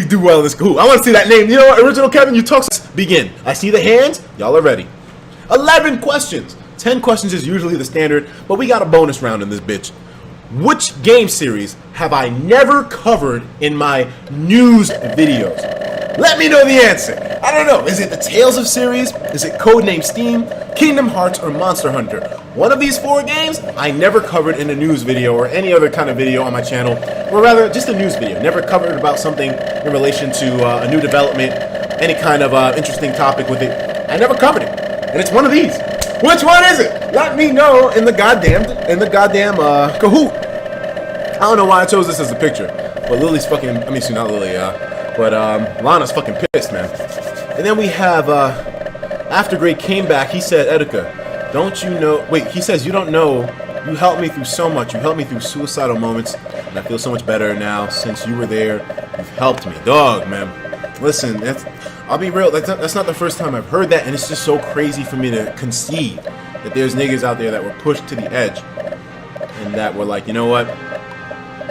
do well in this Kahoot. I want to see that name. You know what? Original Kevin, you talk. Begin. I see the hands. Y'all are ready. 11 questions. 10 questions is usually the standard, but we got a bonus round in this bitch. Which game series have I never covered in my news videos? Let me know the answer. I don't know. Is it the Tales of series? Is it Codename Steam, Kingdom Hearts, or Monster Hunter? One of these 4 games I never covered in a news video or any other kind of video on my channel, or rather just a news video. Never covered about something in relation to a new development, any kind of interesting topic with it. I never covered it, and it's one of these. Which one is it? Let me know in the goddamn Kahoot. I don't know why I chose this as a picture, but Lily's fucking. I mean, she's not Lily, but Lana's fucking pissed, man. And then we have after Greg came back, he said, Etika, don't you know? Wait, he says you don't know. You helped me through so much. You helped me through suicidal moments, and I feel so much better now since you were there. You've helped me, dog, man. Listen, I'll be real. That's not the first time I've heard that, and it's just so crazy for me to concede that there's niggas out there that were pushed to the edge, and that were like, you know what?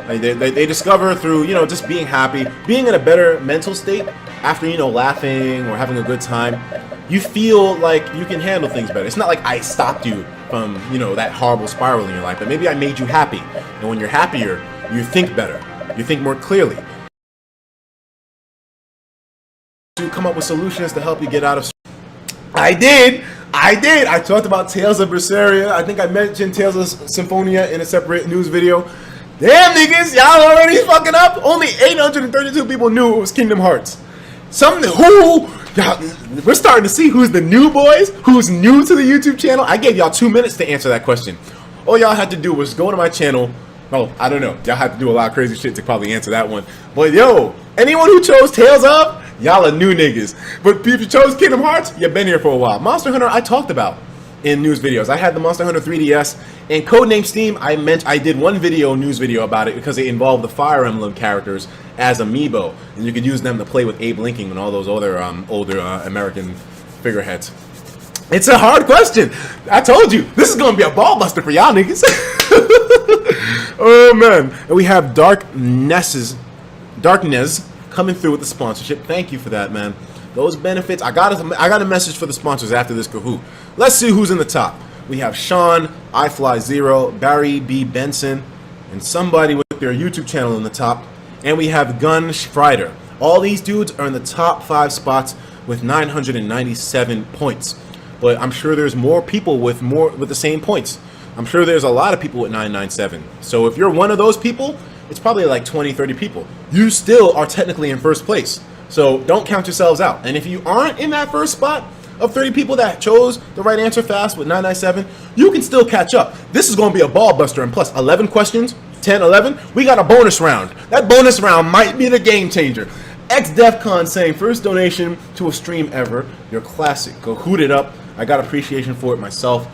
Like they discover through, you know, just being happy, being in a better mental state after, you know, laughing or having a good time. You feel like you can handle things better. It's not like I stopped you from, you know, that horrible spiral in your life, but maybe I made you happy. And when you're happier, you think better. You think more clearly. To come up with solutions to help you get out of. I did. I talked about Tales of Berseria. I think I mentioned Tales of Symphonia in a separate news video. Damn, niggas, y'all already fucking up. Only 832 people knew it was Kingdom Hearts. We're starting to see who's the new boys, who's new to the YouTube channel. I gave y'all 2 minutes to answer that question. All y'all had to do was go to my channel. Oh, I don't know. Y'all had to do a lot of crazy shit to probably answer that one. But yo, anyone who chose Tales of, y'all are new niggas. But if you chose Kingdom Hearts, you've been here for a while. Monster Hunter, I talked about in news videos. I had the Monster Hunter 3DS and Codename Steam. I did one news video about it because it involved the Fire Emblem characters as amiibo, and you could use them to play with Abe Lincoln and all those other older American figureheads. It's a hard question. I told you this is gonna be a ball buster for y'all niggas. Oh man, and we have Darkness coming through with the sponsorship. Thank you for that, man. Those benefits. I got a message for the sponsors after this Kahoot. Let's see who's in the top. We have Sean, iFly0, Barry B. Benson, and somebody with their YouTube channel in the top. And we have Gun Schreider. All these dudes are in the top 5 spots with 997 points. But I'm sure there's more people with the same points. I'm sure there's a lot of people with 997. So if you're one of those people, it's probably like 20, 30 people. You still are technically in first place. So don't count yourselves out. And if you aren't in that first spot of 30 people that chose the right answer fast with 997, you can still catch up. This is going to be a ball buster. And plus 11 questions, 10, 11, we got a bonus round. That bonus round might be the game changer. XDefCon saying first donation to a stream ever. Your classic. Go hoot it up. I got appreciation for it myself.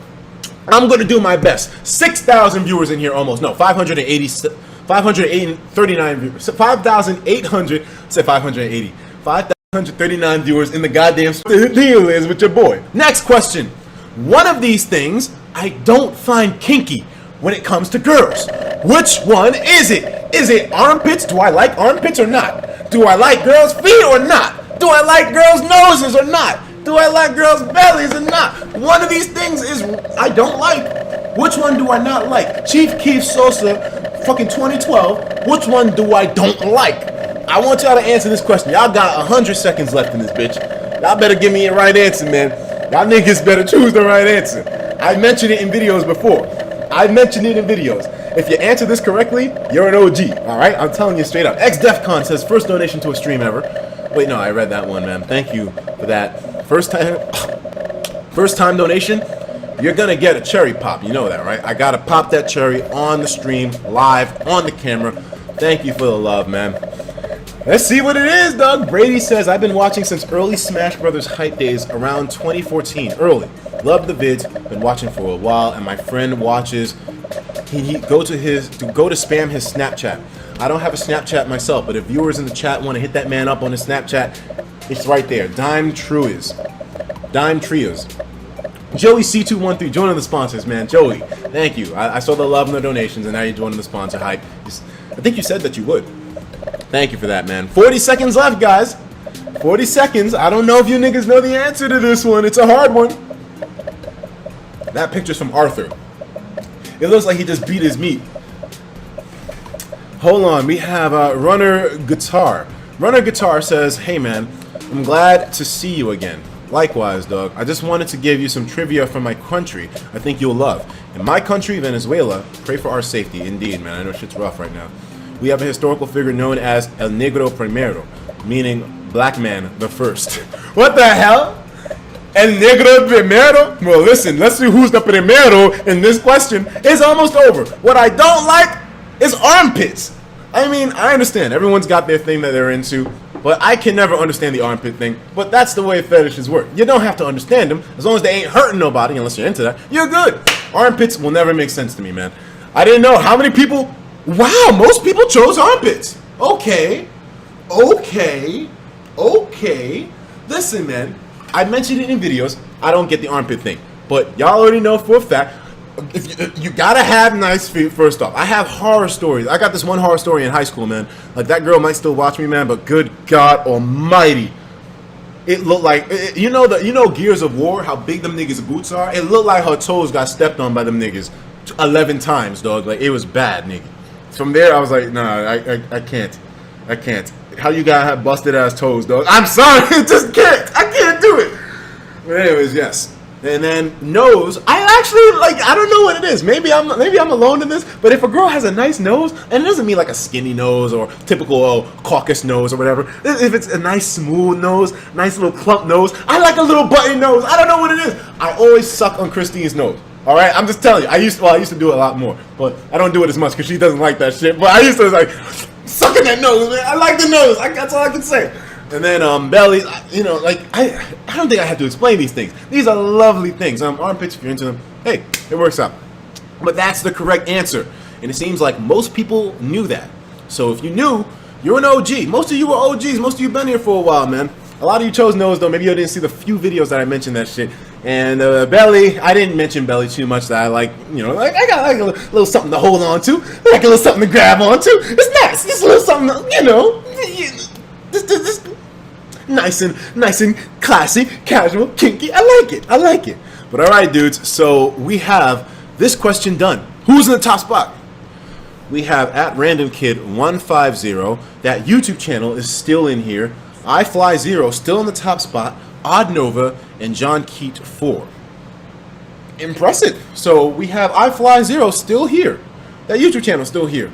I'm going to do my best. 6,000 viewers in here almost. No, 539 viewers. 5,800. Say 580. 5,139 viewers in the goddamn the deal is with your boy. Next question. One of these things I don't find kinky when it comes to girls. Which one is it? Is it armpits? Do I like armpits or not? Do I like girls' feet or not? Do I like girls' noses or not? Do I like girls' bellies or not? One of these things is I don't like. Which one do I not like? Chief Keef Sosa, fucking 2012. Which one do I don't like? I want y'all to answer this question. Y'all got 100 seconds left in this bitch. Y'all better give me a right answer, man. Y'all niggas better choose the right answer. I mentioned it in videos before. If you answer this correctly, you're an OG. Alright? I'm telling you straight up. XDefCon says first donation to a stream ever. Wait, no, I read that one, man. Thank you for that. First time donation, you're gonna get a cherry pop. You know that, right? I gotta pop that cherry on the stream, live, on the camera. Thank you for the love, man. Let's see what it is, dog. Brady says, I've been watching since early Smash Brothers hype days around 2014. Early. Love the vids. Been watching for a while, and my friend watches. He go to spam his Snapchat. I don't have a Snapchat myself, but if viewers in the chat want to hit that man up on his Snapchat, it's right there. Dime Trios. Joey C213 joining the sponsors, man. Joey, thank you. I saw the love and the donations, and now you're joining the sponsor hype. I think you said that you would. Thank you for that, man. 40 seconds left, guys. 40 seconds. I don't know if you niggas know the answer to this one. It's a hard one. That picture's from Arthur. It looks like he just beat his meat. Hold on. We have Runner Guitar. Runner Guitar says, hey, man, I'm glad to see you again. Likewise, dog. I just wanted to give you some trivia from my country I think you'll love. In my country, Venezuela, pray for our safety. Indeed, man. I know shit's rough right now. We have a historical figure known as El Negro Primero, meaning black man the first. What the hell? El Negro Primero? Well, listen, let's see who's the primero in this question. It's almost over. What I don't like is armpits. I mean, I understand. Everyone's got their thing that they're into, but I can never understand the armpit thing. But that's the way fetishes work. You don't have to understand them. As long as they ain't hurting nobody, unless you're into that, you're good. Armpits will never make sense to me, man. I didn't know how many people... Wow, most people chose armpits. Okay. Listen, man. I mentioned it in videos. I don't get the armpit thing. But y'all already know for a fact, if you gotta have nice feet, first off. I have horror stories. I got this one horror story in high school, man. Like, that girl might still watch me, man, but good God almighty. It looked like, you know Gears of War, how big them niggas' boots are? It looked like her toes got stepped on by them niggas 11 times, dog. Like, it was bad, nigga. From there, I was like, nah, I can't. I can't. How you gotta have busted ass toes, dog? I'm sorry, I just can't. I can't do it. But anyways, yes. And then nose, I actually like. I don't know what it is. Maybe I'm alone in this. But if a girl has a nice nose, and it doesn't mean like a skinny nose or typical caucus nose or whatever. If it's a nice smooth nose, nice little plump nose, I like a little button nose. I don't know what it is. I always suck on Christine's nose. All right, I'm just telling you. I used to do it a lot more, but I don't do it as much because she doesn't like that shit. But I used to like sucking that nose, man. I like the nose. That's all I can say. And then belly, like I don't think I have to explain these things. These are lovely things. Armpits, if you're into them, hey, it works out. But that's the correct answer, and it seems like most people knew that. So if you knew, you're an OG. Most of you were OGs. Most of you been here for a while, man. A lot of you chose nose though. Maybe you didn't see the few videos that I mentioned that shit. And belly, I didn't mention belly too much. That I like, like I got like a little something to hold on to, like a little something to grab onto. It's nice. Just a little something, just nice and classy, casual, kinky. I like it. But all right, dudes. So we have this question done. Who's in the top spot? We have at randomkid150. That YouTube channel is still in here. iFly0 still in the top spot. Odd Nova and John Keat 4. Impressive. So we have iFly0 still here. That YouTube channel still here.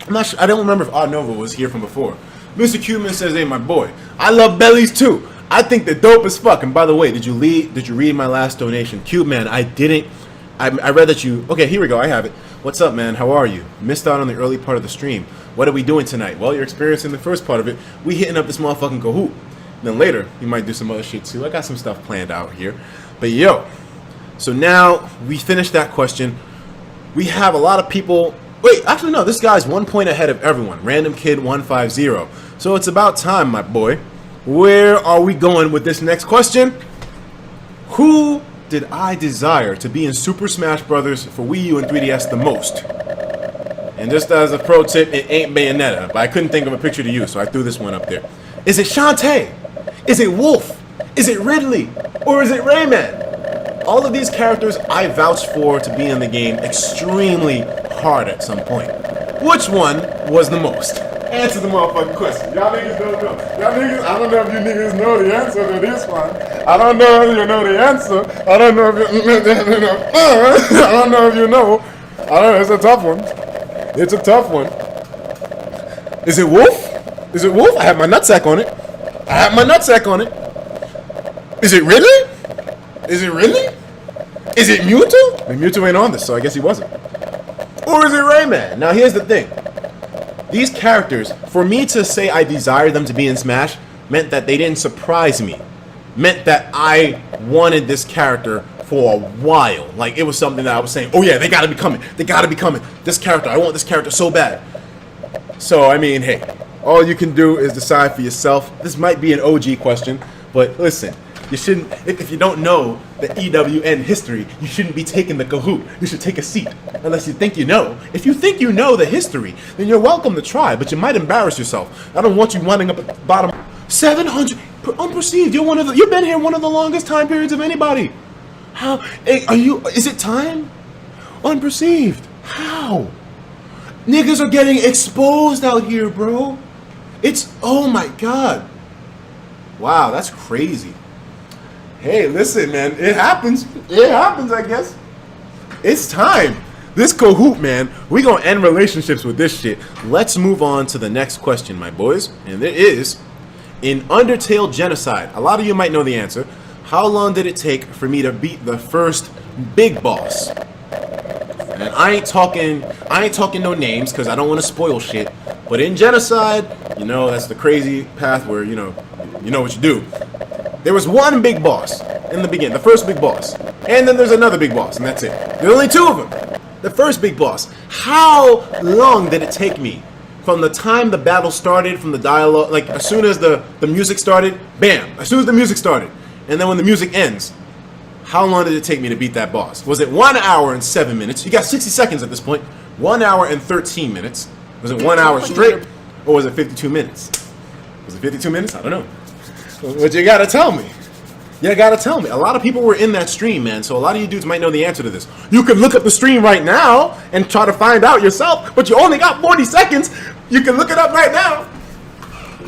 I'm not sure. I don't remember if Odd Nova was here from before. Mr. Cuban says, "Hey, my boy, I love bellies too. I think they're dope as fuck." And by the way, did you read my last donation? Cube man, I didn't. I read that you. Okay, here we go. I have it. What's up, man? How are you? Missed out on the early part of the stream. What are we doing tonight? Well, you're experiencing the first part of it. We hitting up this motherfucking Kahoot. Then later, we might do some other shit too. I got some stuff planned out here. But yo, so now we finished that question. We have a lot of people. Wait, actually no, this guy's 1 point ahead of everyone. Random Kid 150. So it's about time, my boy. Where are we going with this next question? Who did I desire to be in Super Smash Bros. For Wii U and 3DS the most? And just as a pro tip, it ain't Bayonetta, but I couldn't think of a picture to use, so I threw this one up there. Is it Shantae? Is it Wolf? Is it Ridley? Or is it Rayman? All of these characters I vouched for to be in the game extremely hard at some point. Which one was the most? Answer the motherfucking question. Y'all niggas don't know. Y'all niggas, I don't know if you niggas know the answer to this one. I don't know if you know the answer. I don't know if you I don't know if you know. I don't know, it's a tough one. It's a tough one. Is it Wolf? Is it Wolf? I have my nutsack on it. I have my nutsack on it. Is it Ridley? Is it Ridley? Is it Mewtwo? I mean, Mewtwo ain't on this, so I guess he wasn't. Or is it Rayman? Now here's the thing. These characters, for me to say I desired them to be in Smash, meant that they didn't surprise me. Meant that I wanted this character for a while. Like, it was something that I was saying, oh yeah, they gotta be coming. They gotta be coming. This character, I want this character so bad. So, I mean, hey, all you can do is decide for yourself. This might be an OG question, but listen, You shouldn't, if you don't know the EWN history, you shouldn't be taking the Kahoot. You should take a seat, unless you think you know. If you think you know the history, then you're welcome to try, but you might embarrass yourself. I don't want you winding up at the bottom. 700, unperceived. You've been here one of the longest time periods of anybody. How, is it time? Unperceived. How? Niggas are getting exposed out here, bro. Oh my God. Wow, that's crazy. Hey, listen, man, it happens. It happens, I guess. It's time. This Kahoot, man, we gonna end relationships with this shit. Let's move on to the next question, my boys. And it is, in Undertale Genocide, a lot of you might know the answer. How long did it take for me to beat the first big boss? And I ain't talking no names because I don't want to spoil shit. But in Genocide, you know, that's the crazy path where, you know what you do. There was one big boss in the beginning, the first big boss. And then there's another big boss, and that's it. There's only two of them. The first big boss. How long did it take me from the time the battle started, from the dialogue, like as soon as the music started, bam, as soon as the music started. And then when the music ends, how long did it take me to beat that boss? Was it 1 hour and 7 minutes? You got 60 seconds at this point. 1 hour and 13 minutes. Was it 1 hour straight? Or was it 52 minutes? Was it 52 minutes? I don't know. But you gotta tell me. You gotta tell me. A lot of people were in that stream, man. So a lot of you dudes might know the answer to this. You can look up the stream right now and try to find out yourself, but you only got 40 seconds. You can look it up right now.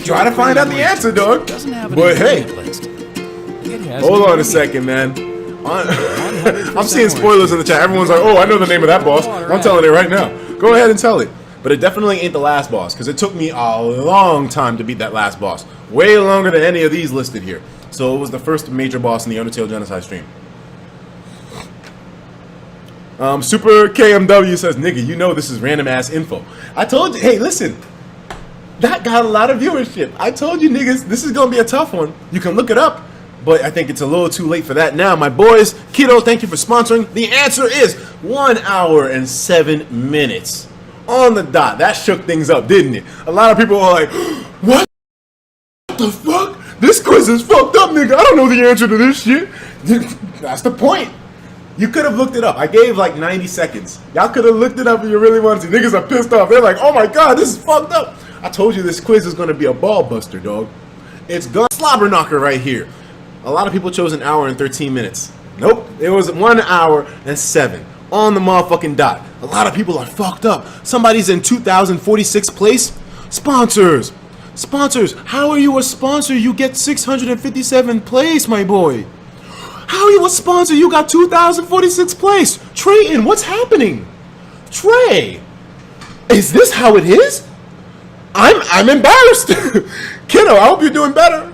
Try to find out the answer, dog. But hey, hold on a second, man. I'm seeing spoilers in the chat. Everyone's like, oh, I know the name of that boss. I'm telling it right now. Go ahead and tell it. But it definitely ain't the last boss, because it took me a long time to beat that last boss. Way longer than any of these listed here. So it was the first major boss in the Undertale Genocide stream. Super KMW says, nigga, you know this is random ass info. I told you, hey, listen. That got a lot of viewership. I told you niggas, this is going to be a tough one. You can look it up. But I think it's a little too late for that now. My boys, Kiddo, thank you for sponsoring. The answer is 1 hour and 7 minutes. On the dot. That shook things up, didn't it? A lot of people are like, what the fuck? This quiz is fucked up, nigga. I don't know the answer to this shit. That's the point. You could have looked it up. I gave like 90 seconds. Y'all could have looked it up if you really wanted to. Niggas are pissed off. They're like, oh my God, this is fucked up. I told you this quiz is going to be a ball buster, dog. It's gun slobber knocker right here. A lot of people chose 1 hour and 13 minutes. Nope, it was 1 hour and 7 on the motherfucking dot. A lot of people are fucked up. Somebody's in 2046 place. Sponsors, how are you a sponsor? You get 657 place, my boy. How are you a sponsor? You got 2046 place. Trayton, what's happening? Trey, is this how it is? I'm embarrassed. Kiddo, I hope you're doing better.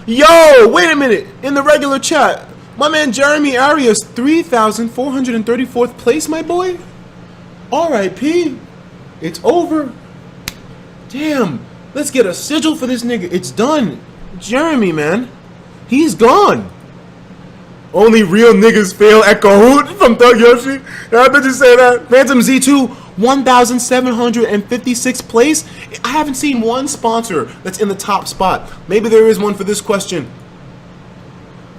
Yo, wait a minute. In the regular chat, my man Jeremy Arias, 3,434th place, my boy. R.I.P. It's over. Damn. Let's get a sigil for this nigga. It's done. Jeremy, man. He's gone. Only real niggas fail at Kahoot from Thug Yoshi. I bet you say that. Phantom Z2, 1,756 place. I haven't seen one sponsor that's in the top spot. Maybe there is one for this question.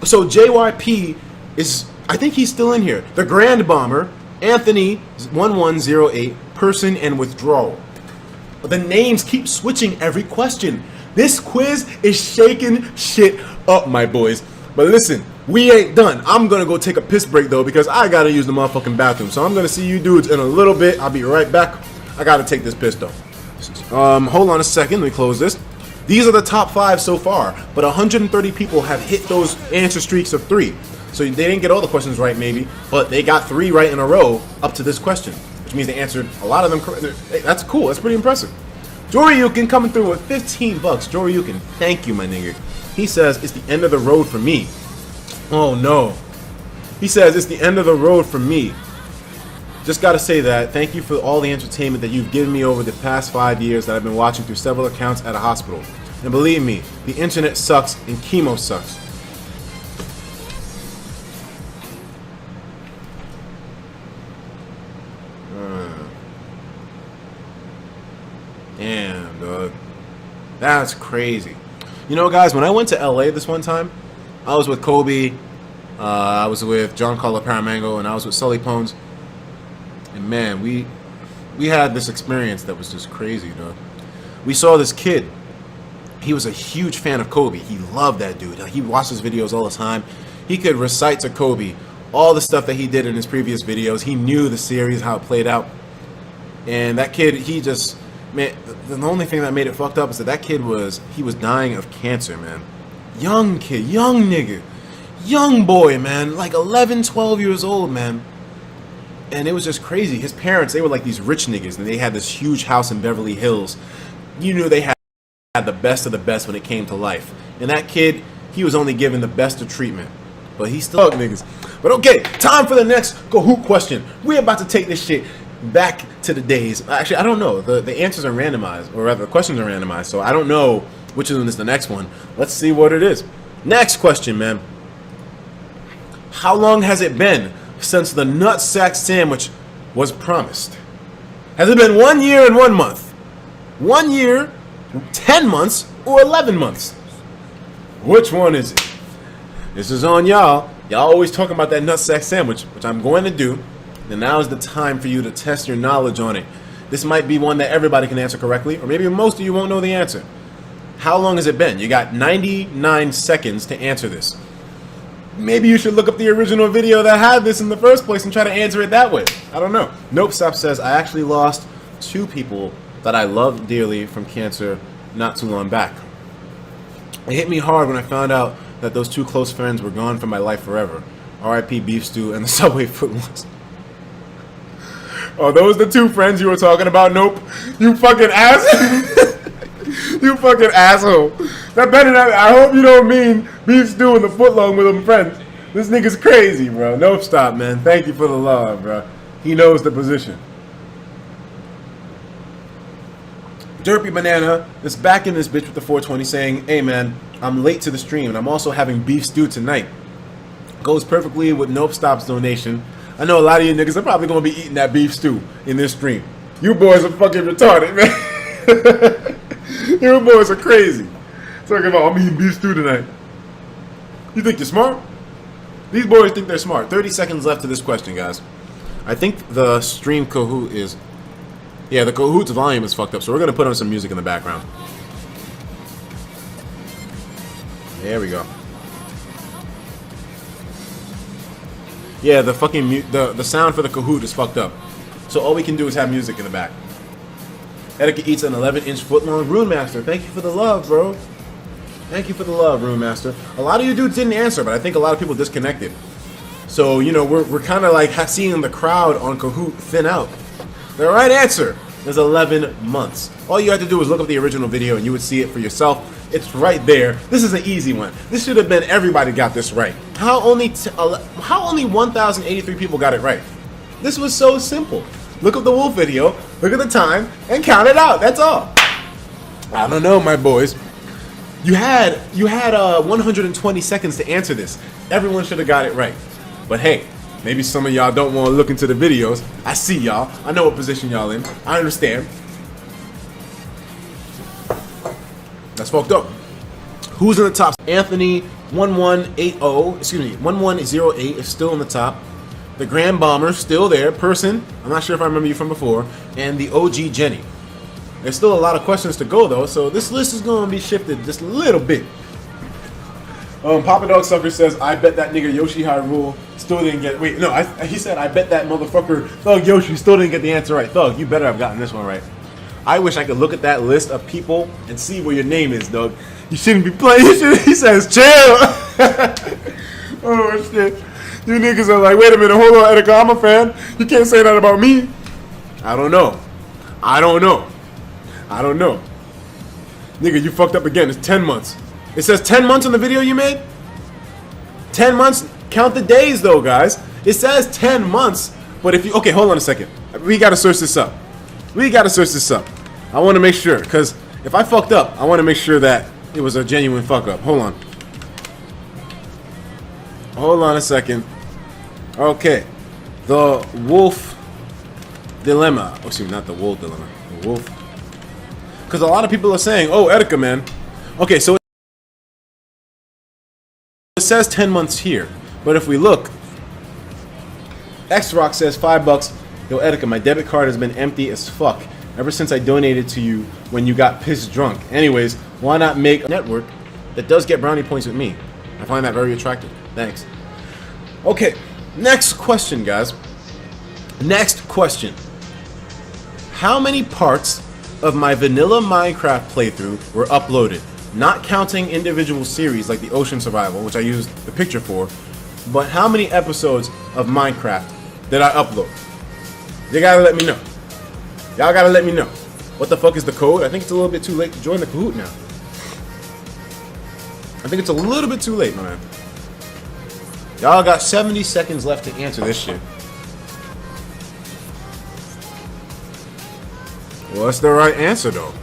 So JYP is, I think he's still in here. The Grand Bomber, Anthony 1108, person and withdrawal. The names keep switching every question. This quiz is shaking shit up, my boys. But listen, we ain't done. I'm gonna go take a piss break though, because I gotta use the motherfucking bathroom. So I'm gonna see you dudes in a little bit. I'll be right back. I gotta take this piss though. Hold on a second. Let me close this. These are the top 5 so far, but 130 people have hit those answer streaks of 3. So they didn't get all the questions right, maybe, but they got 3 right in a row up to this question, which means they answered a lot of them correct. Hey, that's cool. That's pretty impressive. Joryukin coming through with 15 bucks. Joryukin, thank you, my nigga. He says it's the end of the road for me. Oh no. He says it's the end of the road for me. Just gotta say that. Thank you for all the entertainment that you've given me over the past 5 years that I've been watching through several accounts at a hospital. And believe me, the internet sucks and chemo sucks. Damn, dog. That's crazy. You know, guys, when I went to LA this one time, I was with Kobe, I was with John Carlo Paramango, and I was with Sully Pones. And man, we had this experience that was just crazy, dog. We saw this kid. He was a huge fan of Kobe. He loved that dude. He watched his videos all the time. He could recite to Kobe all the stuff that he did in his previous videos. He knew the series, how it played out. And that kid, he just, man, the only thing that made it fucked up is that kid was dying of cancer, man. Young kid, young nigga, young boy, man, like 11, 12 years old, man. And it was just crazy. His parents, they were like these rich niggas, and they had this huge house in Beverly Hills. You knew they had the best of the best when it came to life. And that kid, he was only given the best of treatment. But he still niggas. But okay, time for the next Kahoot question. We're about to take this shit back to the days. Actually, I don't know. The answers are randomized, or rather, the questions are randomized. So I don't know which of them is the next one. Let's see what it is. Next question, man. How long has it been since the nutsack sandwich was promised? Has it been 1 year and 1 month? 1 year, 10 months, or 11 months? Which one is it? This is on y'all. Y'all always talking about that nutsack sandwich, which I'm going to do. And now is the time for you to test your knowledge on it. This might be one that everybody can answer correctly, or maybe most of you won't know the answer. How long has it been? You got 99 seconds to answer this. Maybe you should look up the original video that had this in the first place and try to answer it that way. I don't know. Nope Stop says, I actually lost 2 people that I loved dearly from cancer not too long back. It hit me hard when I found out that those 2 close friends were gone from my life forever. R.I.P. Beef Stew and the Subway footlongs. Oh, those the 2 friends you were talking about? Nope. You fucking ass. You fucking asshole. That better not. I hope you don't mean Beef Stew and the footlong with them friends. This nigga's crazy, bro. Nope Stop, man. Thank you for the love, bro. He knows the position. Derpy Banana is back in this bitch with the 420 saying, hey man, I'm late to the stream and I'm also having beef stew tonight. Goes perfectly with Nope Stop's donation. I know a lot of you niggas are probably going to be eating that beef stew in this stream. You boys are fucking retarded, man. You boys are crazy. Talking about I'm eating beef stew tonight. You think you're smart? These boys think they're smart. 30 seconds left to this question, guys. I think the stream Kahoot is... Yeah, the Kahoot's volume is fucked up, so we're going to put on some music in the background. There we go. Yeah, the fucking the sound for the Kahoot is fucked up. So all we can do is have music in the back. Etika eats an 11-inch footlong. Rune Master, thank you for the love, bro. Thank you for the love, Rune Master. A lot of you dudes didn't answer, but I think a lot of people disconnected. So, you know, we're kind of like seeing the crowd on Kahoot thin out. The right answer is 11 months. All you had to do was look up the original video and you would see it for yourself. It's right there. This is an easy one. This should have been everybody got this right. How only 1,083 people got it right? This was so simple. Look up the wolf video, look at the time, and count it out. That's all. I don't know, my boys. You had 120 seconds to answer this. Everyone should have got it right. But hey, maybe some of y'all don't want to look into the videos. I see y'all. I know what position y'all in. I understand. That's fucked up. Who's in the top? Anthony 1180, excuse me, 1108 is still in the top. The Grand Bomber still there. Person, I'm not sure if I remember you from before. And the OG Jenny. There's still a lot of questions to go though, so this list is going to be shifted just a little bit. Papa Dog Sucker says, I bet that nigga Yoshi Hyrule still didn't get... Wait, no, he said, I bet that motherfucker Thug Yoshi still didn't get the answer right. Thug, you better have gotten this one right. I wish I could look at that list of people and see where your name is, dog. You shouldn't be playing. He says, chill. Oh, shit. You niggas are like, wait a minute, hold on, Etika, I'm a fan. You can't say that about me. I don't know. Nigga, you fucked up again. It's 10 months. It says 10 months on the video you made? 10 months? Count the days, though, guys. It says 10 months, but if you... Okay, hold on a second. We gotta search this up. I want to make sure, because if I fucked up, I want to make sure that it was a genuine fuck up. Hold on. Hold on a second. Okay. The Wolf Dilemma. Oh, excuse me, not the Wolf Dilemma. The Wolf. Because a lot of people are saying, oh, Etika, man. Okay, so it says 10 months here, but if we look, X-Rock says $5. Yo, Etika, my debit card has been empty as fuck ever since I donated to you when you got pissed drunk. Anyways, why not make a network that does get brownie points with me? I find that very attractive. Thanks. Okay, next question, guys. Next question. How many parts of my vanilla Minecraft playthrough were uploaded? Not counting individual series like the Ocean Survival, which I used the picture for, but how many episodes of Minecraft did I upload? You gotta let me know. Y'all gotta let me know. What the fuck is the code? I think it's a little bit too late to join the Kahoot now. I think it's a little bit too late, my man. Y'all got 70 seconds left to answer this shit. What's the right answer, though?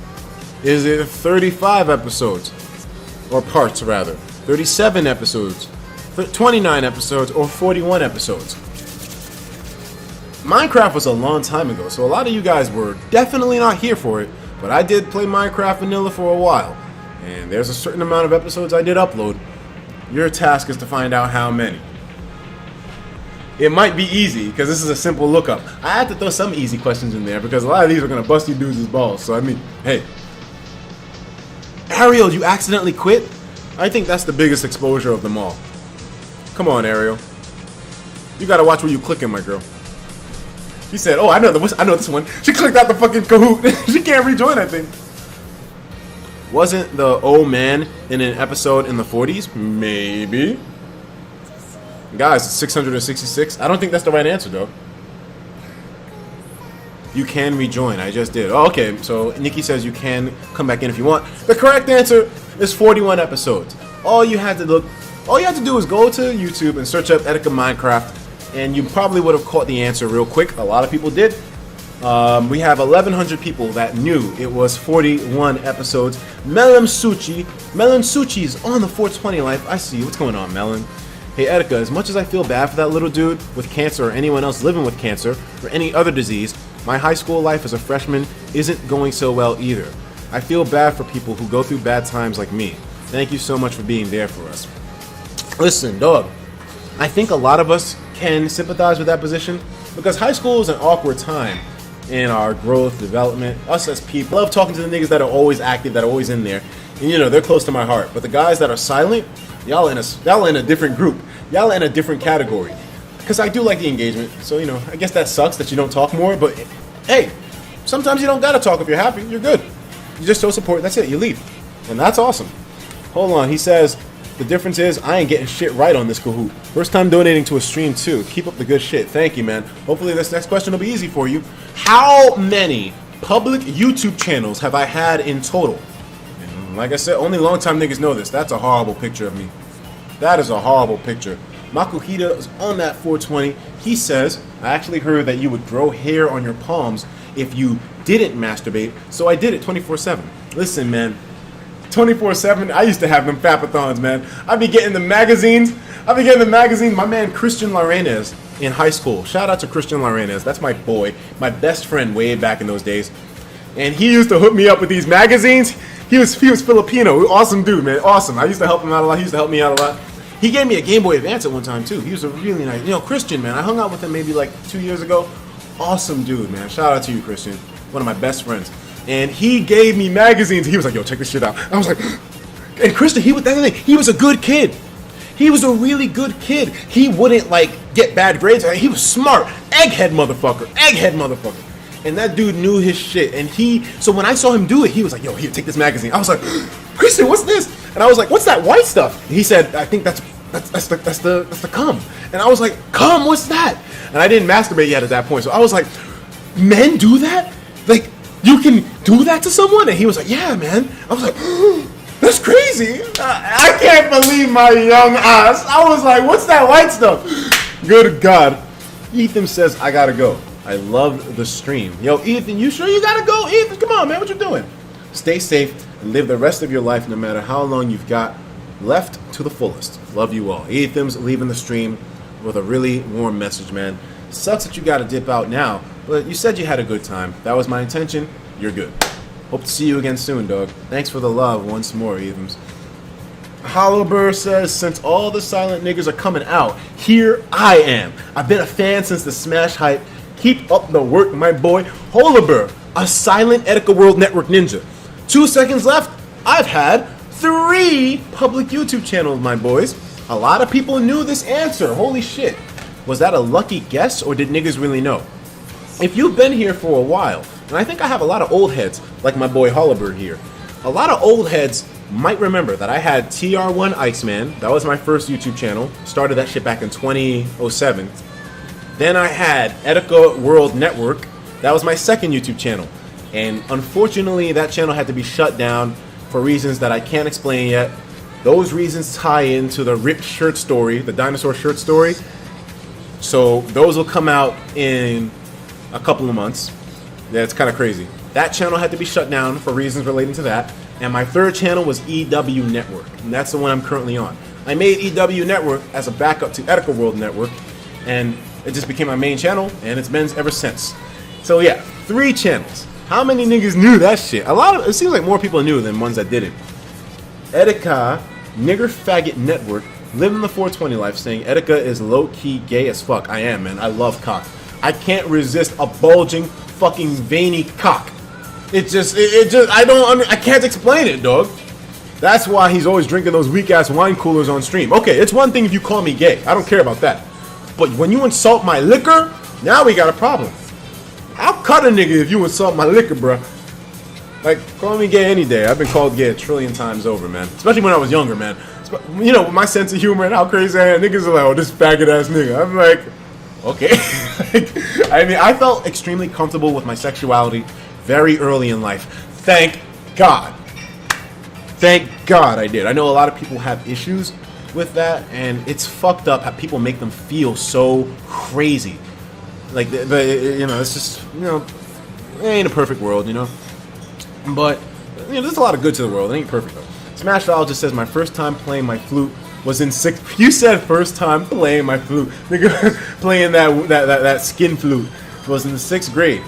Is it 35 episodes? Or parts, rather. 37 episodes? 29 episodes? Or 41 episodes? Minecraft was a long time ago, so a lot of you guys were definitely not here for it, but I did play Minecraft Vanilla for a while, and there's a certain amount of episodes I did upload. Your task is to find out how many. It might be easy, because this is a simple lookup. I had to throw some easy questions in there, because a lot of these are going to bust you dudes' balls, so I mean, hey. Ariel, you accidentally quit? I think that's the biggest exposure of them all. Come on, Ariel. You gotta watch where you click in, my girl. She said, oh, I know this one. She clicked out the fucking Kahoot. She can't rejoin, I think. Wasn't the old man in an episode in the 40s? Maybe. Guys, it's 666. I don't think that's the right answer, though. You can rejoin. I just did. Oh, okay, so Nikki says you can come back in if you want. The correct answer is 41 episodes. All you had to do is go to YouTube and search up Etika Minecraft, and you probably would have caught the answer real quick. A lot of people did. We have 1,100 people that knew it was 41 episodes. Melon Suchi's on the 420 life. I see. What's going on, Melon? Hey, Etika, as much as I feel bad for that little dude with cancer or anyone else living with cancer or any other disease, my high school life as a freshman isn't going so well either. I feel bad for people who go through bad times like me. Thank you so much for being there for us. Listen, dog, I think a lot of us can sympathize with that position because high school is an awkward time in our growth, development. Us as people, I love talking to the niggas that are always active, that are always in there. And you know, they're close to my heart. But the guys that are silent, y'all in a different group. Y'all in a different category. Because I do like the engagement. So, you know, I guess that sucks that you don't talk more. But, hey, sometimes you don't got to talk if you're happy. You're good. You just show support. That's it. You leave. And that's awesome. Hold on. He says, the difference is I ain't getting shit right on this Kahoot. First time donating to a stream, too. Keep up the good shit. Thank you, man. Hopefully this next question will be easy for you. How many public YouTube channels have I had in total? And like I said, only long-time niggas know this. That's a horrible picture of me. That is a horrible picture. Makuhita is on that 420. He says, I actually heard that you would grow hair on your palms if you didn't masturbate, so I did it 24/7. Listen, man, 24/7, I used to have them fapathons, man. I'd be getting the magazines. My man Christian Larenes in high school. Shout out to Christian Larenes. That's my boy, my best friend way back in those days. And he used to hook me up with these magazines. He was Filipino. Awesome dude, man. Awesome. I used to help him out a lot. He used to help me out a lot. He gave me a Game Boy Advance at one time, too. He was a really nice, Christian, man. I hung out with him maybe like 2 years ago. Awesome dude, man. Shout out to you, Christian. One of my best friends. And he gave me magazines. He was like, yo, check this shit out. I was like, and Christian, he was a good kid. He was a really good kid. He wouldn't, get bad grades. He was smart. Egghead motherfucker. And that dude knew his shit. And so when I saw him do it, he was like, yo, here, take this magazine. I was like, Christian, what's this? And I was like, what's that white stuff? And he said, I think that's the cum. And I was like, cum, what's that? And I didn't masturbate yet at that point. So I was like, men do that? Like, you can do that to someone? And he was like, yeah, man. I was like, that's crazy. I can't believe my young ass. I was like, what's that white stuff? Good God. Ethan says, I gotta go. I love the stream. Yo, Ethan, you sure you gotta go? Ethan, come on, man, what you doing? Stay safe and live the rest of your life no matter how long you've got left to the fullest. Love you all. Ethan's leaving the stream with a really warm message, man. Sucks that you gotta dip out now, but you said you had a good time. That was my intention. You're good. Hope to see you again soon, dog. Thanks for the love once more, Evans. Hollowbur says, since all the silent niggas are coming out, here I am. I've been a fan since the smash hype. Keep up the work, my boy. Hollowbur, a silent Etika World Network ninja. 2 seconds left. I've had 3 public YouTube channels, my boys. A lot of people knew this answer. Holy shit. Was that a lucky guess, or did niggas really know? If you've been here for a while, and I think I have a lot of old heads, like my boy Hollowbur here, a lot of old heads might remember that I had TR1 Iceman. That was my first YouTube channel. Started that shit back in 2007. Then I had Etika World Network. That was my second YouTube channel. And unfortunately, that channel had to be shut down for reasons that I can't explain yet. Those reasons tie into the ripped shirt story, the dinosaur shirt story. So those will come out in a couple of months. Yeah, it's kind of crazy. That channel had to be shut down for reasons relating to that. And my third channel was EW Network, and that's the one I'm currently on. I made EW Network as a backup to Etika World Network, and it just became my main channel, and it's been ever since. So yeah, 3 channels. How many niggas knew that shit? It seems like more people knew than ones that didn't. Etika Nigger Faggot Network, living the 420 life, saying Etika is low-key gay as fuck. I am, man. I love cock. I can't resist a bulging, fucking veiny cock. I can't explain it, dog. That's why he's always drinking those weak-ass wine coolers on stream. Okay, it's one thing if you call me gay. I don't care about that. But when you insult my liquor, now we got a problem. I'll cut a nigga if you insult my liquor, bruh. Like, call me gay any day. I've been called gay a trillion times over, man. Especially when I was younger, man. You know, with my sense of humor and how crazy I am, niggas are like, oh, this faggot-ass nigga. I'm like, okay. I mean, I felt extremely comfortable with my sexuality very early in life. Thank God. Thank God I did. I know a lot of people have issues with that, and it's fucked up how people make them feel so crazy. Like, you know, it's just, you know, it ain't a perfect world, you know. But, you know, there's a lot of good to the world. It ain't perfect, though. Smash Doll just says, my first time playing my flute was in 6th. You said first time playing my flute. Nigga, playing that skin flute was in the 6th grade.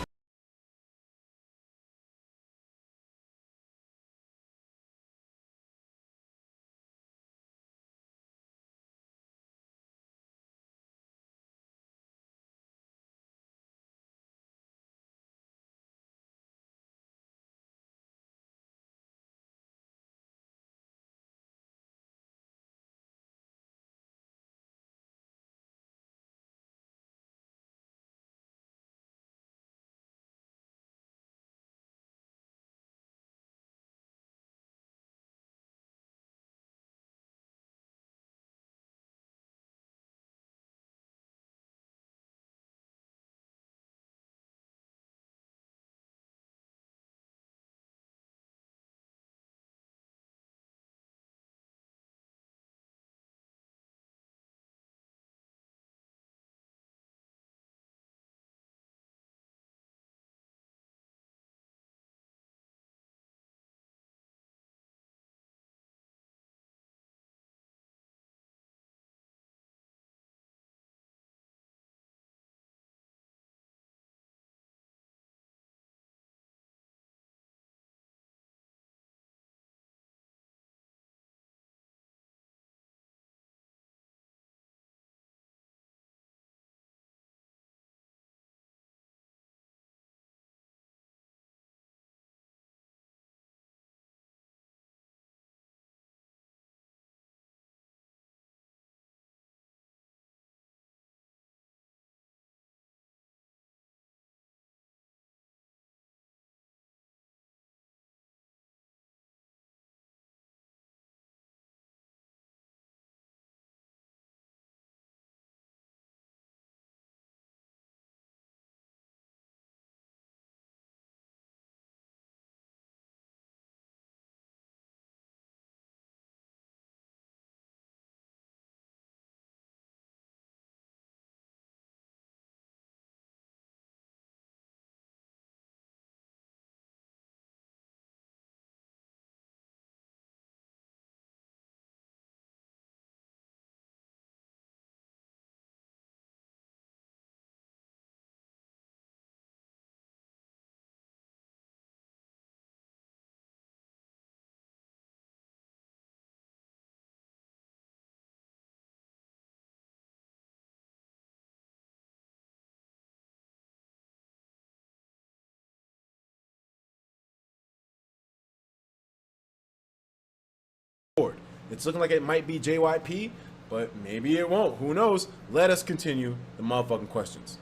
board. It's looking like it might be JYP, but maybe it won't. Who knows? Let us continue the motherfucking questions.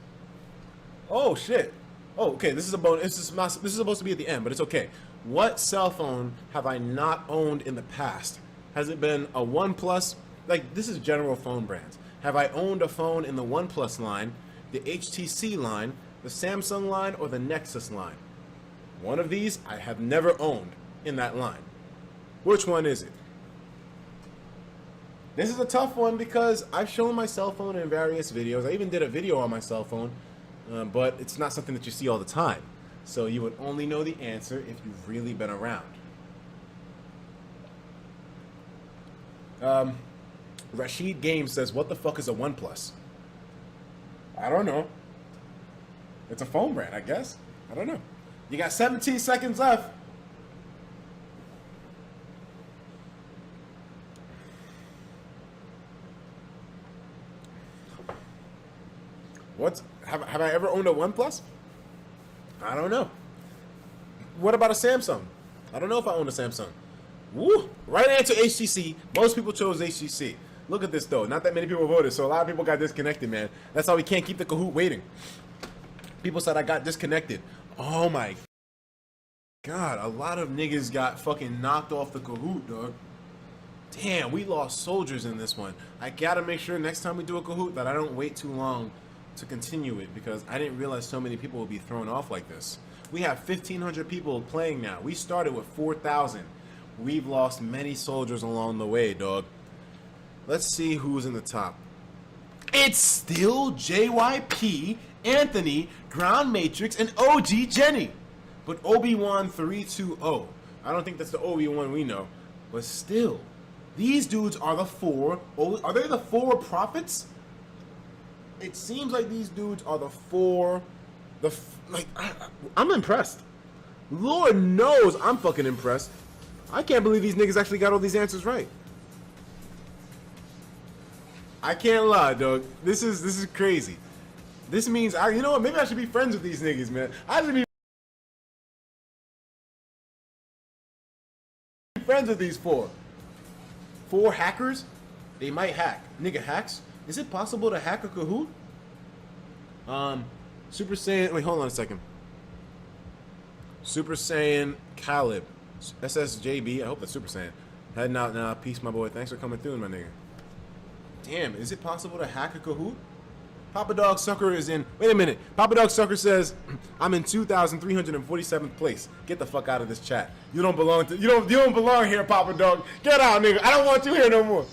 Oh shit. Oh, okay. This is a bonus. This is supposed to be at the end, but it's okay. What cell phone have I not owned in the past? Has it been a OnePlus? Like, this is general phone brands. Have I owned a phone in the OnePlus line, the HTC line, the Samsung line, or the Nexus line? One of these I have never owned in that line. Which one is it? This is a tough one because I've shown my cell phone in various videos. I even did a video on my cell phone, but it's not something that you see all the time. So you would only know the answer if you've really been around. Rashid Games says, what the fuck is a OnePlus? I don't know. It's a phone brand, I guess. I don't know. You got 17 seconds left. Have I ever owned a OnePlus? I don't know. What about a Samsung? I don't know if I own a Samsung. Woo! Right answer, HTC. Most people chose HTC. Look at this though. Not that many people voted, so a lot of people got disconnected, man. That's how we can't keep the Kahoot waiting. People said I got disconnected. Oh my God, a lot of niggas got fucking knocked off the Kahoot, dog. Damn, we lost soldiers in this one. I gotta make sure next time we do a Kahoot that I don't wait too long to continue it, because I didn't realize so many people would be thrown off like this. We have 1,500 people playing now. We started with 4,000. We've lost many soldiers along the way, dog. Let's see who's in the top. It's still JYP, Anthony, Ground Matrix, and OG Jenny. But Obi-Wan 320. I don't think that's the Obi-Wan we know. But still, these dudes are the four. Are they the four prophets? It seems like these dudes are the four. I'm impressed. Lord knows I'm fucking impressed. I can't believe these niggas actually got all these answers right. I can't lie, dog. This is crazy. This means you know what? Maybe I should be friends with these niggas, man. I should be friends with these four. Four hackers? They might hack. Nigga hacks? Is it possible to hack a Kahoot? Super Saiyan. Wait, hold on a second. Super Saiyan Caleb. SSJB. I hope that's Super Saiyan. Heading out now. Peace, my boy. Thanks for coming through, my nigga. Damn, is it possible to hack a Kahoot? Papa Dog Sucker is in. Wait a minute. Papa Dog Sucker says, I'm in 2,347th place. Get the fuck out of this chat. You don't belong to. You don't belong here, Papa Dog. Get out, nigga. I don't want you here no more.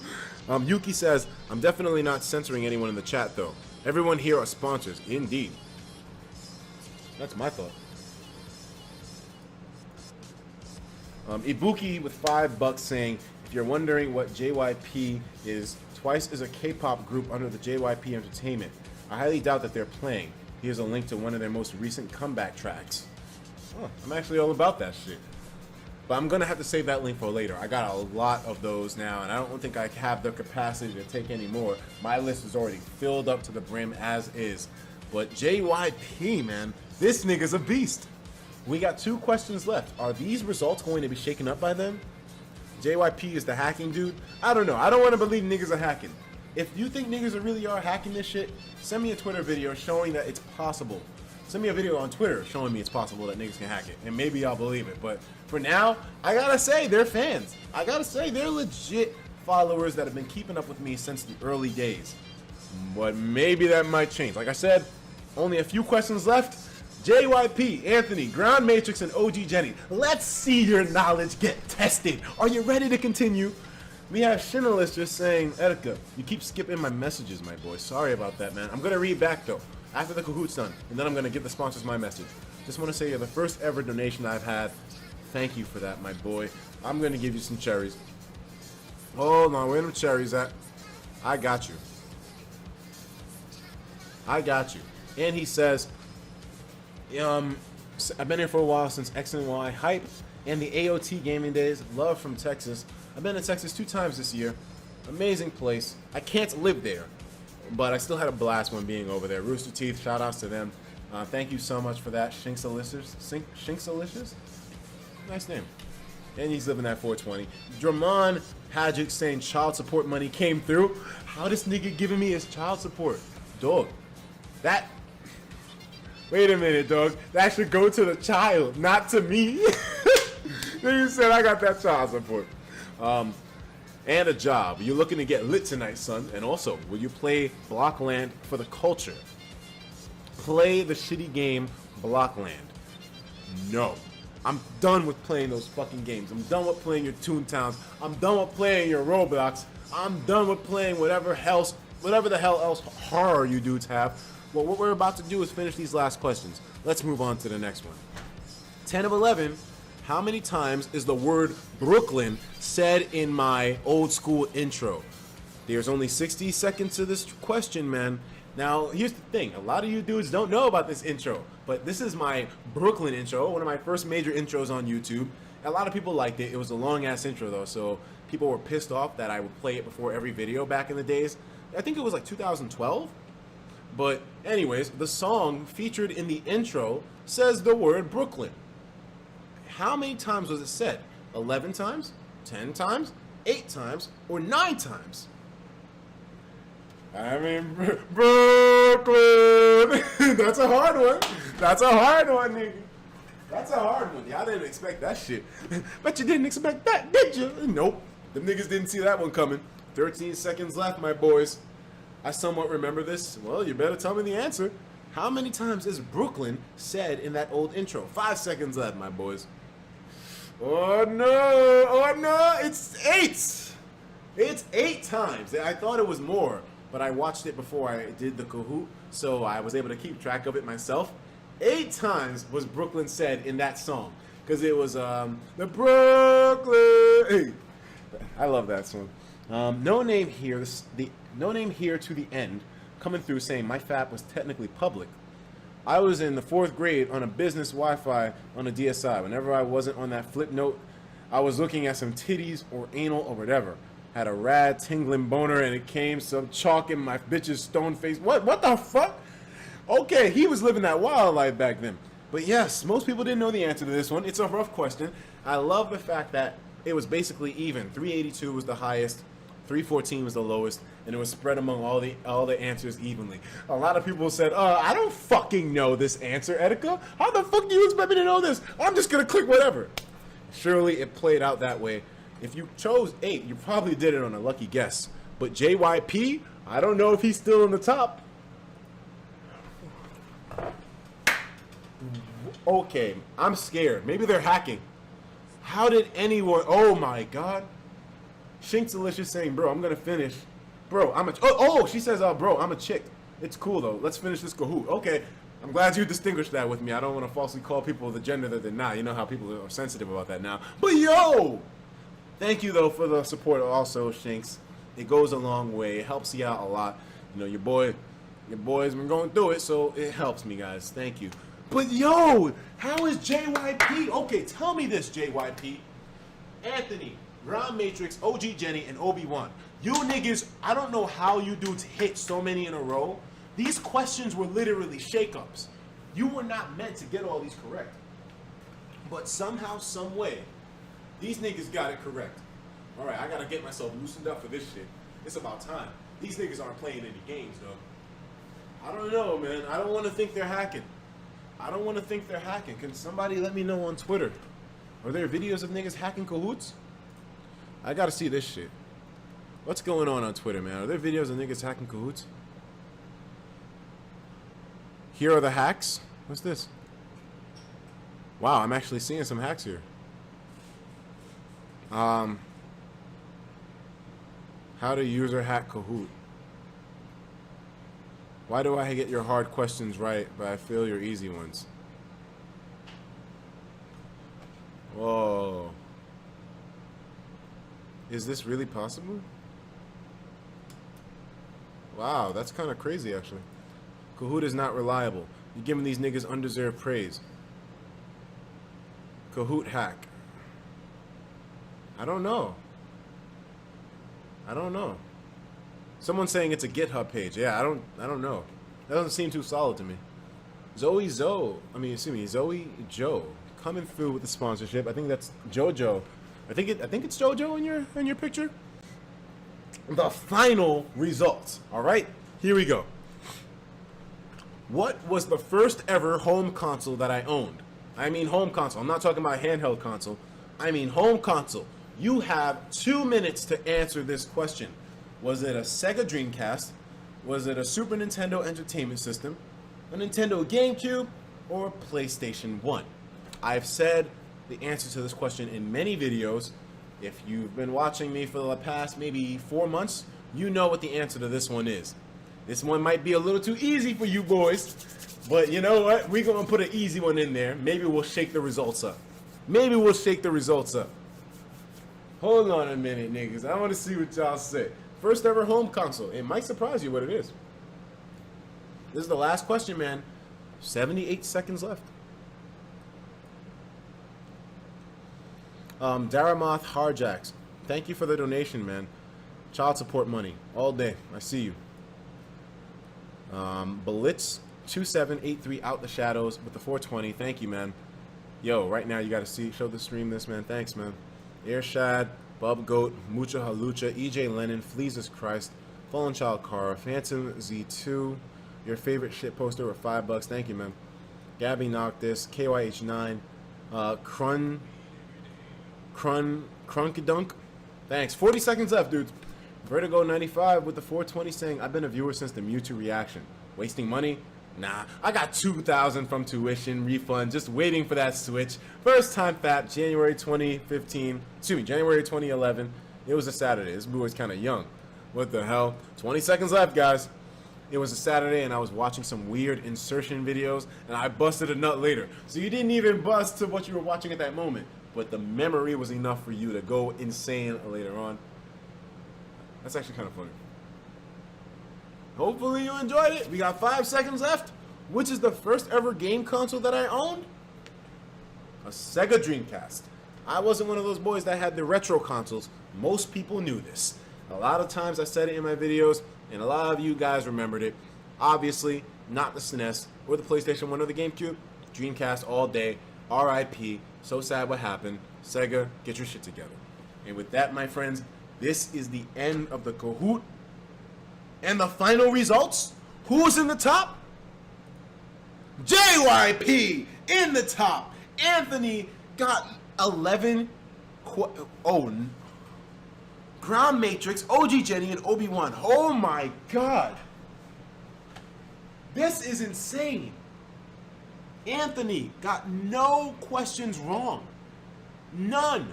Yuki says, I'm definitely not censoring anyone in the chat though. Everyone here are sponsors. Indeed. That's my thought. Ibuki with $5 saying, if you're wondering what JYP is, Twice is a K-pop group under the JYP Entertainment. I highly doubt that they're playing. Here's a link to one of their most recent comeback tracks. Oh, I'm actually all about that shit. But I'm going to have to save that link for later. I got a lot of those now, and I don't think I have the capacity to take any more. My list is already filled up to the brim as is. But JYP, man, this nigga's a beast. We got 2 questions left. Are these results going to be shaken up by them? JYP is the hacking dude? I don't know. I don't want to believe niggas are hacking. If you think niggas really are hacking this shit, send me a Twitter video showing that it's possible. Send me a video on Twitter showing me it's possible that niggas can hack it, and maybe I'll believe it. But for now, I gotta say, they're fans. I gotta say, they're legit followers that have been keeping up with me since the early days. But maybe that might change. Like I said, only a few questions left. JYP, Anthony, Ground Matrix, and OG Jenny. Let's see your knowledge get tested. Are you ready to continue? We have Shinalis just saying, Etika, you keep skipping my messages, my boy. Sorry about that, man. I'm going to read back, though, after the Kahoot's done, and then I'm going to give the sponsors my message. Just want to say you're the first ever donation I've had. Thank you for that, my boy. I'm going to give you some cherries. Hold on, where are them cherries at? I got you. I got you. And he says, I've been here for a while since X and Y hype and the AOT gaming days. Love from Texas. I've been to Texas 2 times this year. Amazing place. I can't live there, but I still had a blast when being over there. Rooster Teeth, shout outs to them. Thank you so much for that. Shinksalicious? Nice name. And he's living at 420. Dramon Hadjic saying child support money came through. How this nigga giving me his child support? Dog. That... Wait a minute, dog. That should go to the child, not to me. Nigga said I got that child support. And a job. You're looking to get lit tonight, son. And also, will you play Blockland for the culture? Play the shitty game Blockland. No. I'm done with playing those fucking games. I'm done with playing your Toontowns. I'm done with playing your Roblox. I'm done with playing whatever the hell else horror you dudes have. Well, what we're about to do is finish these last questions. Let's move on to the next one. 10 of 11. How many times is the word Brooklyn said in my old school intro? There's only 60 seconds to this question, man. Now, here's the thing. A lot of you dudes don't know about this intro, but this is my Brooklyn intro, one of my first major intros on YouTube. A lot of people liked it. It was a long-ass intro, though, so people were pissed off that I would play it before every video back in the days. I think it was like 2012. But anyways, the song featured in the intro says the word Brooklyn. How many times was it said? 11 times? 10 times? 8 times? Or 9 times? I mean, Brooklyn! That's a hard one. That's a hard one, nigga. That's a hard one. Y'all didn't expect that shit. But you didn't expect that, did you? Nope. Them niggas didn't see that one coming. 13 seconds left, my boys. I somewhat remember this. Well, you better tell me the answer. How many times is Brooklyn said in that old intro? 5 seconds left, my boys. Oh no! Oh no! It's 8! It's 8 times. I thought it was more, but I watched it before I did the Kahoot, so I was able to keep track of it myself. 8 times was Brooklyn said in that song, because it was the Brooklyn. Hey, I love that song. No name here. No name here to the end. Coming through saying my FAP was technically public. I was in the 4th grade on a business Wi-Fi on a DSI. Whenever I wasn't on that flip note, I was looking at some titties or anal or whatever. Had a rad tingling boner and it came some chalk in my bitch's stone face. What the fuck? Okay, he was living that wild life back then. But yes, most people didn't know the answer to this one. It's a rough question. I love the fact that it was basically even. 382 was the highest, 314 was the lowest, and it was spread among all the answers evenly. A lot of people said, I don't fucking know this answer, Etika. How the fuck do you expect me to know this? I'm just gonna click whatever. Surely it played out that way. If you chose 8, you probably did it on a lucky guess. But JYP, I don't know if he's still in the top. Okay, I'm scared. Maybe they're hacking. How did anyone... Oh my god. Shinx Delicious saying, bro, I'm gonna finish. Bro, I'm a... she says, bro, I'm a chick. It's cool, though. Let's finish this Kahoot. Okay, I'm glad you distinguished that with me. I don't want to falsely call people the gender that they're not. You know how people are sensitive about that now. But yo! Thank you, though, for the support also, Shinx. It goes a long way. It helps you out a lot. You know, your boy's been going through it, so it helps me, guys. Thank you. But yo, how is JYP? Okay, tell me this, JYP. Anthony, Ron Matrix, OG Jenny, and Obi-Wan. You niggas, I don't know how you dudes hit so many in a row. These questions were literally shake-ups. You were not meant to get all these correct. But somehow, some way, these niggas got it correct. Alright, I gotta get myself loosened up for this shit. It's about time. These niggas aren't playing any games, though. I don't know, man. I don't want to think they're hacking. I don't want to think they're hacking. Can somebody let me know on Twitter? Are there videos of niggas hacking Kahoots? I gotta see this shit. What's going on Twitter, man? Are there videos of niggas hacking Kahoots? Here are the hacks. What's this? Wow, I'm actually seeing some hacks here. How to user hack Kahoot. Why do I get your hard questions right, but I fail your easy ones? Whoa. Is this really possible? Wow, that's kind of crazy, actually. Kahoot is not reliable. You're giving these niggas undeserved praise. Kahoot hack. I don't know. I don't know. Someone's saying it's a GitHub page. Yeah, I don't know. That doesn't seem too solid to me. Zoe Joe coming through with the sponsorship. I think that's JoJo I think it's JoJo in your picture. The final results. All right, here we go. What was the first ever home console that I owned? I mean home console. I'm not talking about handheld console. I mean home console. You have 2 minutes to answer this question. Was it a Sega Dreamcast? Was it a Super Nintendo Entertainment System? A Nintendo GameCube? Or PlayStation 1? I've said the answer to this question in many videos. If you've been watching me for the past maybe 4 months, you know what the answer to this one is. This one might be a little too easy for you boys, but you know what? We're going to put an easy one in there. Maybe we'll shake the results up. Maybe we'll shake the results up. Hold on a minute, niggas. I want to see what y'all say. First ever home console. It might surprise you what it is. This is the last question, man. 78 seconds left. Daramoth Harjax, thank you for the donation, man. Child support money all day. I see you. Blitz 2783 out the shadows with the 420. Thank you, man. Yo, right now you gotta show the stream this, man. Thanks, man. Airshad, Bub Goat, Mucha Halucha, EJ Lennon, Fleezus Christ, Fallen Child Cara, Phantom Z2, your favorite shit poster for $5. Thank you, man. Gabby Noctis, KYH9, Crunkadunk. Thanks. 40 seconds left, dudes. Vertigo 95 with the 420 saying, I've been a viewer since the Mewtwo reaction. Wasting money? Nah. I got 2,000 from tuition refund, just waiting for that switch. First time FAP, January 2015. Excuse me, January 2011. It was a Saturday. This boy was kind of young. What the hell? 20 seconds left, guys. It was a Saturday and I was watching some weird insertion videos and I busted a nut later. So you didn't even bust to what you were watching at that moment. But the memory was enough for you to go insane later on. That's actually kind of funny. Hopefully you enjoyed it. We got 5 seconds left. Which is the first ever game console that I owned? A Sega Dreamcast. I wasn't one of those boys that had the retro consoles. Most people knew this. A lot of times I said it in my videos, and a lot of you guys remembered it. Obviously, not the SNES or the PlayStation 1 or the GameCube. Dreamcast all day. RIP. So sad what happened. Sega, get your shit together. And with that, my friends, this is the end of the Kahoot. And the final results? Who's in the top? JYP in the top. Anthony got 11. Ground Matrix, OG Jenny, and Obi-Wan. Oh my god. This is insane. Anthony got no questions wrong. None.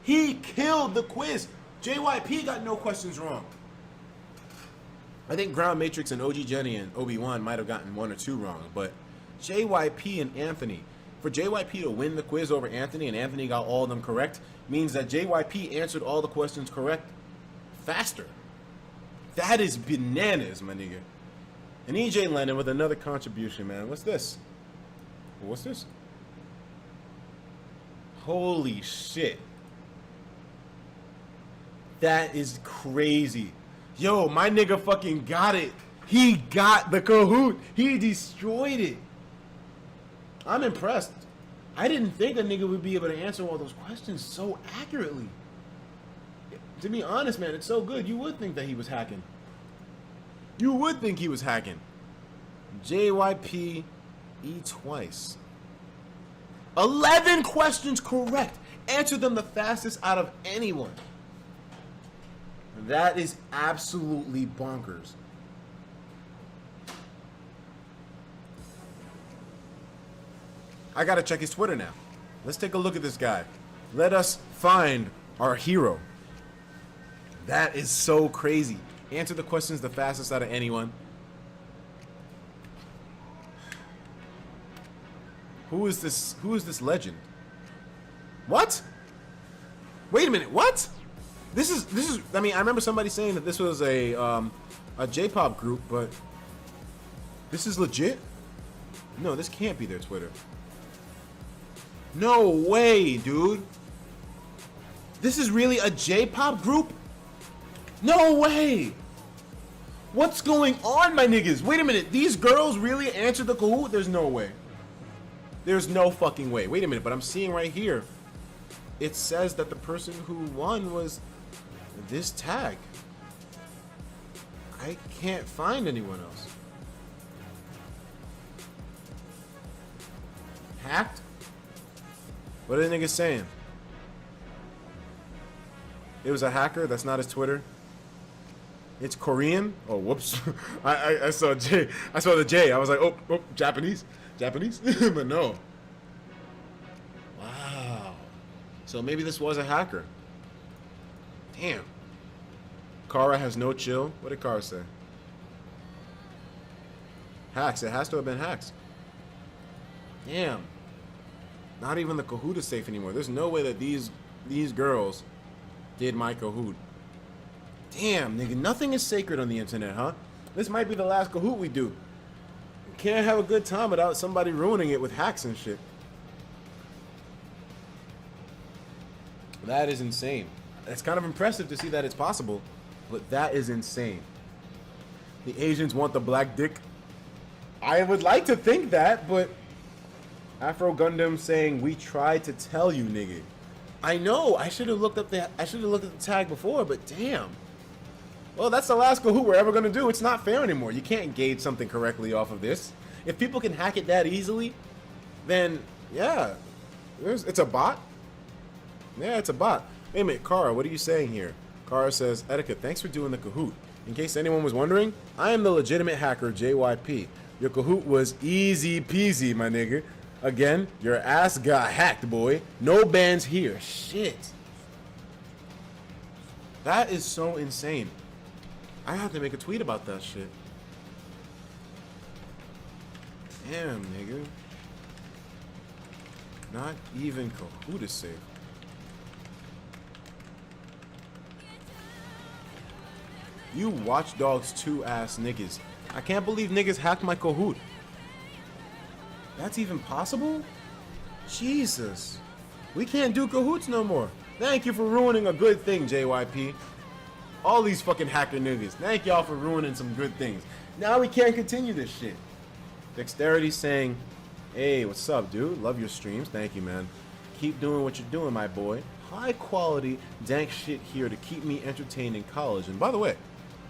He killed the quiz. JYP got no questions wrong. I think Ground Matrix and OG Jenny and Obi-Wan might have gotten 1 or 2 wrong, but JYP and Anthony, for JYP to win the quiz over Anthony and Anthony got all of them correct, means that JYP answered all the questions correct faster. That is bananas, my nigga. And EJ Lennon with another contribution, man. What's this? What's this? Holy shit. That is crazy. Yo, my nigga fucking got it. He got the Kahoot. He destroyed it. I'm impressed. I didn't think a nigga would be able to answer all those questions so accurately. To be honest, man, it's so good. You would think that he was hacking. You would think he was hacking. JYP E twice. 11 questions correct. Answered them the fastest out of anyone. That is absolutely bonkers. I gotta check his Twitter now. Let's take a look at this guy. Let us find our hero. That is so crazy. Answer the questions the fastest out of anyone. Who is this? Who is this legend? What? Wait a minute. What? This is. I mean, I remember somebody saying that this was a J-pop group, but this is legit. No, this can't be their Twitter. No way, dude. This is really a J-pop group? No way. What's going on, my niggas? Wait a minute. These girls really answered the Kahoot? There's no way. There's no fucking way. Wait a minute, but I'm seeing right here. it says that the person who won was this tag. I can't find anyone else. Hacked? What are the niggas saying? It was a hacker. That's not his Twitter. It's Korean. Oh, whoops! I saw J. I saw the J. I was like, oh, Japanese, but no. Wow. So maybe this was a hacker. Damn. Kara has no chill. What did Kara say? Hacks. It has to have been hacks. Damn. Not even the Kahoot is safe anymore. There's no way that these girls did my Kahoot. Damn, nigga. Nothing is sacred on the internet, huh? This might be the last Kahoot we do. We can't have a good time without somebody ruining it with hacks and shit. That is insane. It's kind of impressive to see that it's possible, but that is insane. The Asians want the black dick. I would like to think that, but Afro Gundam saying we tried to tell you, nigga. I know. I should have looked up the tag before, but damn. Well, that's the last Kahoot we're ever gonna do. It's not fair anymore. You can't gauge something correctly off of this. If people can hack it that easily, then yeah, it's a bot. Yeah, it's a bot. Wait a minute, Kara, what are you saying here? Kara says, Etika, thanks for doing the Kahoot. In case anyone was wondering, I am the legitimate hacker, JYP. Your Kahoot was easy peasy, my nigga. Again, your ass got hacked, boy. No bans here. Shit. That is so insane. I have to make a tweet about that shit. Damn, nigga. Not even Kahoot is safe. You Watch Dogs 2 ass niggas. I can't believe niggas hacked my Kahoot. That's even possible? Jesus. We can't do Kahoots no more. Thank you for ruining a good thing, JYP. All these fucking hacker niggas. Thank y'all for ruining some good things. Now we can't continue this shit. Dexterity saying, hey, what's up, dude? Love your streams. Thank you, man. Keep doing what you're doing, my boy. High quality, dank shit here to keep me entertained in college. And by the way,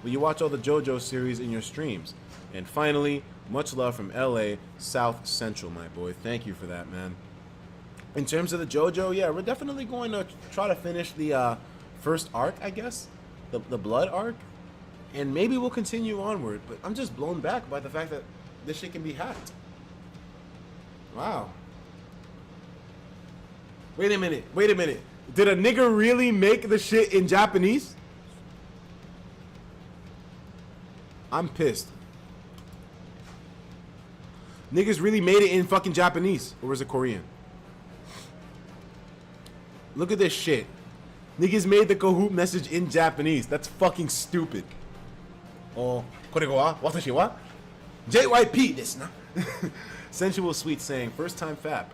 will you watch all the JoJo series in your streams? And finally, much love from LA, South Central, my boy. Thank you for that, man. In terms of the JoJo, yeah, we're definitely going to try to finish the first arc, I guess. The blood arc. And maybe we'll continue onward. But I'm just blown back by the fact that this shit can be hacked. Wow. Wait a minute. Did a nigga really make the shit in Japanese? I'm pissed. Niggas really made it in fucking Japanese. Or was it Korean? Look at this shit. Niggas made the Kahoot message in Japanese. That's fucking stupid. Oh, korego wa watashi wa JYP desu na. Sensual Sweet saying, first time fap.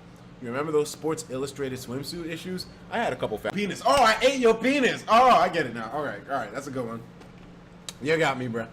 You remember those Sports Illustrated swimsuit issues? I had a couple fap. Penis. Oh, I ate your penis. Oh, I get it now. All right. That's a good one. You got me, bruh.